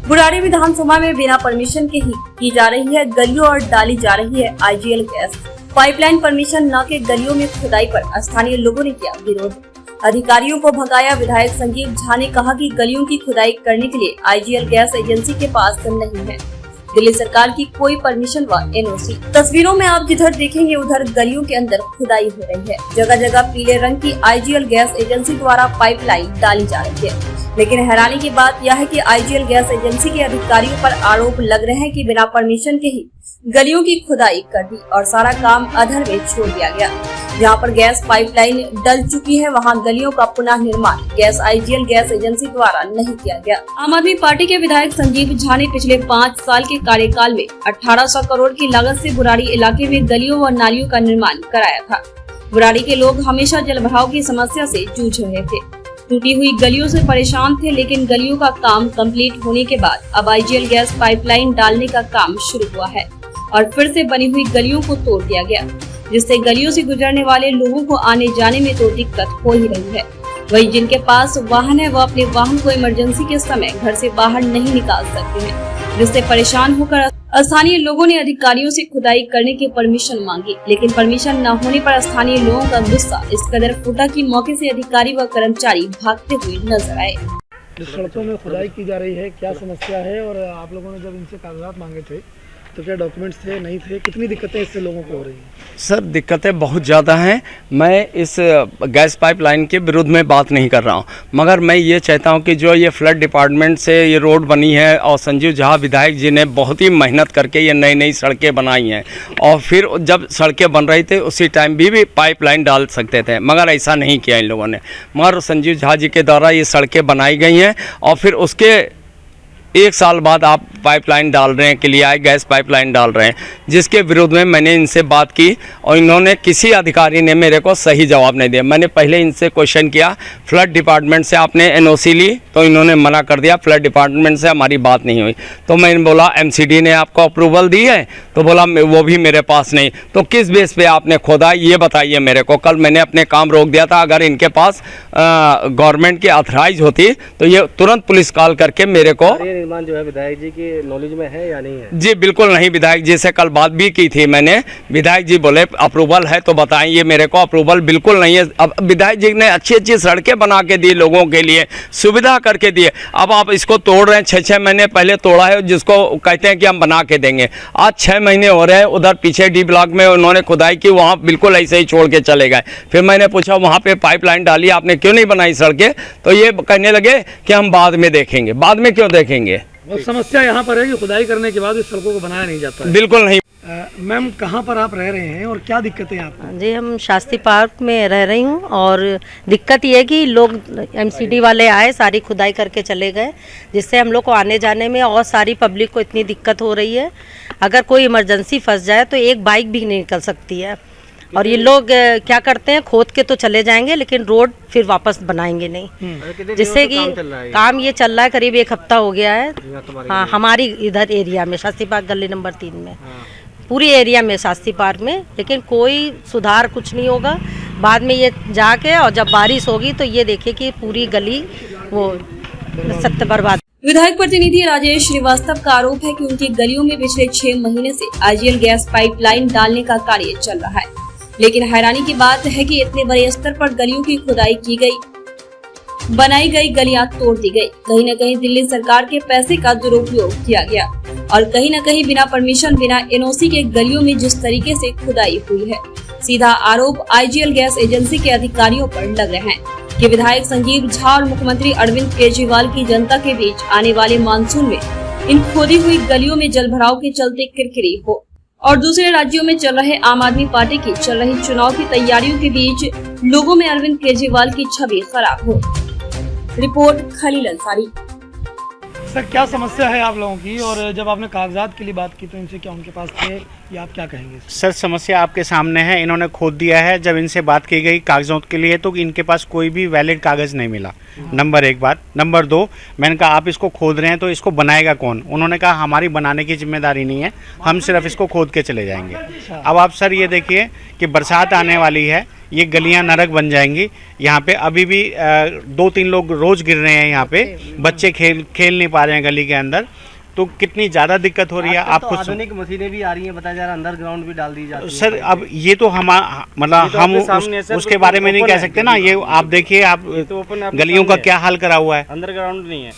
बुराड़ी विधानसभा में बिना परमिशन के ही की जा रही है गलियों और डाली जा रही है आईजीएल गैस पाइपलाइन। परमिशन न के गलियों में खुदाई पर स्थानीय लोगों ने किया विरोध, अधिकारियों को भगाया। विधायक संजीव झा ने कहा कि गलियों की खुदाई करने के लिए आईजीएल गैस एजेंसी के पास नहीं है दिल्ली सरकार की कोई परमिशन व एनओसी। तस्वीरों में आप जिधर देखेंगे उधर गलियों के अंदर खुदाई हो रही है। जगह जगह पीले रंग की आईजीएल गैस एजेंसी द्वारा पाइपलाइन डाली जा रही है। लेकिन हैरानी की बात यह है कि आईजीएल गैस एजेंसी के अधिकारियों पर आरोप लग रहे हैं कि बिना परमिशन के ही गलियों की खुदाई कर दी और सारा काम अधर में छोड़ दिया गया। जहां पर गैस पाइपलाइन डल चुकी है वहां गलियों का पुनः निर्माण गैस आईजीएल गैस एजेंसी द्वारा नहीं किया गया। आम आदमी पार्टी के विधायक संजीव झा ने पिछले 5 साल के कार्यकाल में 1800 करोड़ की लागत से बुराड़ी इलाके में गलियों व नालियों का निर्माण कराया था। बुराड़ी के लोग हमेशा जलभराव की समस्या से जूझ रहे थे, टूटी हुई गलियों से परेशान थे। लेकिन गलियों का काम कंप्लीट होने के बाद अब आईजीएल गैस पाइपलाइन डालने का काम शुरू हुआ है और फिर से बनी हुई गलियों को तोड़ दिया गया, जिससे गलियों से गुजरने वाले लोगों को आने जाने में तो दिक्कत हो ही रही है। वहीं जिनके पास वाहन है वह अपने वाहन को इमरजेंसी के समय घर से बाहर नहीं निकाल सकते हैं, जिससे परेशान होकर स्थानीय लोगों ने अधिकारियों से खुदाई करने की परमिशन मांगी। लेकिन परमिशन न होने पर स्थानीय लोगों का गुस्सा इस कदर फूटा कि मौके से अधिकारी व कर्मचारी भागते हुए नजर आए। सड़कों में खुदाई की जा रही है, क्या समस्या है? और आप लोगों ने जब इनसे कागजात मांगे थे तो क्या डॉक्यूमेंट्स थे, नहीं थे? कितनी दिक्कतें इससे लोगों को हो रही हैं? सर दिक्कतें बहुत ज़्यादा हैं। मैं इस गैस पाइपलाइन के विरुद्ध में बात नहीं कर रहा हूं, मगर मैं ये चाहता हूं कि जो ये फ्लड डिपार्टमेंट से ये रोड बनी है और संजीव झा विधायक जी ने बहुत ही मेहनत करके ये नई नई सड़कें बनाई हैं और फिर जब सड़कें बन रही थी उसी टाइम भी पाइपलाइन डाल सकते थे, मगर ऐसा नहीं किया इन लोगों ने। मगर संजीव झा जी के द्वारा ये सड़कें बनाई गई हैं और फिर उसके 1 साल बाद आप पाइपलाइन डाल रहे हैं, के लिए आए गैस पाइपलाइन डाल रहे हैं, जिसके विरोध में मैंने इनसे बात की और इन्होंने किसी अधिकारी ने मेरे को सही जवाब नहीं दिया। मैंने पहले इनसे क्वेश्चन किया फ्लड डिपार्टमेंट से आपने एनओसी ली, तो इन्होंने मना कर दिया, फ्लड डिपार्टमेंट से हमारी बात नहीं हुई। तो मैंने बोला एमसीडी ने आपको अप्रूवल दी है? तो बोला वो भी मेरे पास नहीं। तो किस बेस पे आपने खोदा ये बताइए मेरे को। कल मैंने अपने काम रोक दिया था, अगर इनके पास गवर्नमेंट की ऑथराइज होती तो ये तुरंत पुलिस कॉल करके मेरे को। निर्माण जो है विधायक जी की नॉलेज में है या नहीं है? जी बिल्कुल नहीं। विधायक जी से कल बात भी की थी मैंने, विधायक जी बोले अप्रूवल है तो बताएं, ये मेरे को अप्रूवल बिल्कुल नहीं है। अब विधायक जी ने अच्छी अच्छी सड़कें बना के दी, लोगों के लिए सुविधा करके दिए, अब आप इसको तोड़ रहे हैं। 6 महीने पहले तोड़ा है जिसको कहते हैं कि हम बना के देंगे, आज 6 महीने हो रहे हैं। उधर पीछे डी ब्लॉक में उन्होंने खुदाई की, वहाँ बिल्कुल ऐसे ही छोड़ के चले गए। फिर मैंने पूछा वहाँ पे पाइपलाइन डाली आपने, क्यों नहीं बनाई सड़कें? तो ये कहने लगे कि हम बाद में देखेंगे। बाद में क्यों देखेंगे? वो समस्या यहाँ पर है कि खुदाई करने के बाद इस सड़कों को बनाया नहीं जाता है। बिल्कुल नहीं। मैम कहाँ पर आप रह रहे हैं और क्या दिक्कतें आपको? जी हम शास्त्री पार्क में रह रही हूँ और दिक्कत ये है कि लोग एमसीडी वाले आए, सारी खुदाई करके चले गए, जिससे हम लोग को आने जाने में और सारी पब्लिक को इतनी दिक्कत हो रही है। अगर कोई इमरजेंसी फंस जाए तो एक बाइक भी नहीं निकल सकती है। और ये लोग क्या करते हैं, खोद के तो चले जाएंगे लेकिन रोड फिर वापस बनाएंगे नहीं, जिससे कि काम ये चल रहा है करीब 1 हफ्ता हो गया है। हाँ हमारी इधर एरिया में शास्त्री पार्क गली नंबर 3 में, पूरी एरिया में शास्त्री पार्क में, लेकिन कोई सुधार कुछ नहीं होगा। बाद में ये जाके और जब बारिश होगी तो ये देखे कि पूरी गली वो सत्य बर्बाद। विधायक प्रतिनिधि राजेश श्रीवास्तव का आरोप है कि उनकी गलियों में पिछले 6 महीने से आईजीएल गैस पाइपलाइन डालने का कार्य चल रहा है। लेकिन हैरानी की बात है कि इतने बड़े स्तर पर गलियों की खुदाई की गई, बनाई गई गलियां तोड़ दी गई। कहीं न कहीं दिल्ली सरकार के पैसे का दुरुपयोग किया गया और कहीं न कहीं बिना परमिशन, बिना एनओसी के गलियों में जिस तरीके से खुदाई हुई है, सीधा आरोप आईजीएल गैस एजेंसी के अधिकारियों पर लग रहे हैं कि विधायक संजीव झा और मुख्यमंत्री अरविंद केजरीवाल की जनता के बीच आने वाले मानसून में इन खोदी हुई गलियों में जलभराव के चलते किरकिरी हो और दूसरे राज्यों में चल रहे आम आदमी पार्टी की चल रही चुनाव की तैयारियों के बीच लोगों में अरविंद केजरीवाल की छवि खराब हो। रिपोर्ट खलील अंसारी। सर क्या समस्या है आप लोगों की, और जब आपने कागजात के लिए बात की तो इनसे क्या उनके पास थे या आप क्या कहेंगे? सर समस्या आपके सामने है, इन्होंने खोद दिया है। जब इनसे बात की गई कागजात के लिए तो इनके पास कोई भी वैलिड कागज़ नहीं मिला, नंबर 1 बात। नंबर 2 मैंने कहा आप इसको खोद रहे हैं तो इसको बनाएगा कौन? उन्होंने कहा हमारी बनाने की जिम्मेदारी नहीं है, हम सिर्फ इसको खोद के चले जाएंगे। अब आप सर ये देखिए कि बरसात आने वाली है, ये गलियां नरक बन जाएंगी। यहाँ पे अभी भी 2-3 लोग रोज गिर रहे हैं, यहाँ पे बच्चे खेल नहीं पा रहे हैं गली के अंदर, तो कितनी ज़्यादा दिक्कत हो रही है। आजकल तो आपको आधुनिक मशीनें भी आ रही हैं, बताया जा रहा है अंडरग्राउंड भी डाल दी जाती है। सर अब ये तो हम मतलब तो हम आपके सामने है सर, उसके बारे में नहीं ओपन कह है। सकते ना। ये आप देखिए, आप तो ओपन आपके गलियों का सामने है। क्या हाल करा हुआ है। अंडरग्राउंड नहीं है।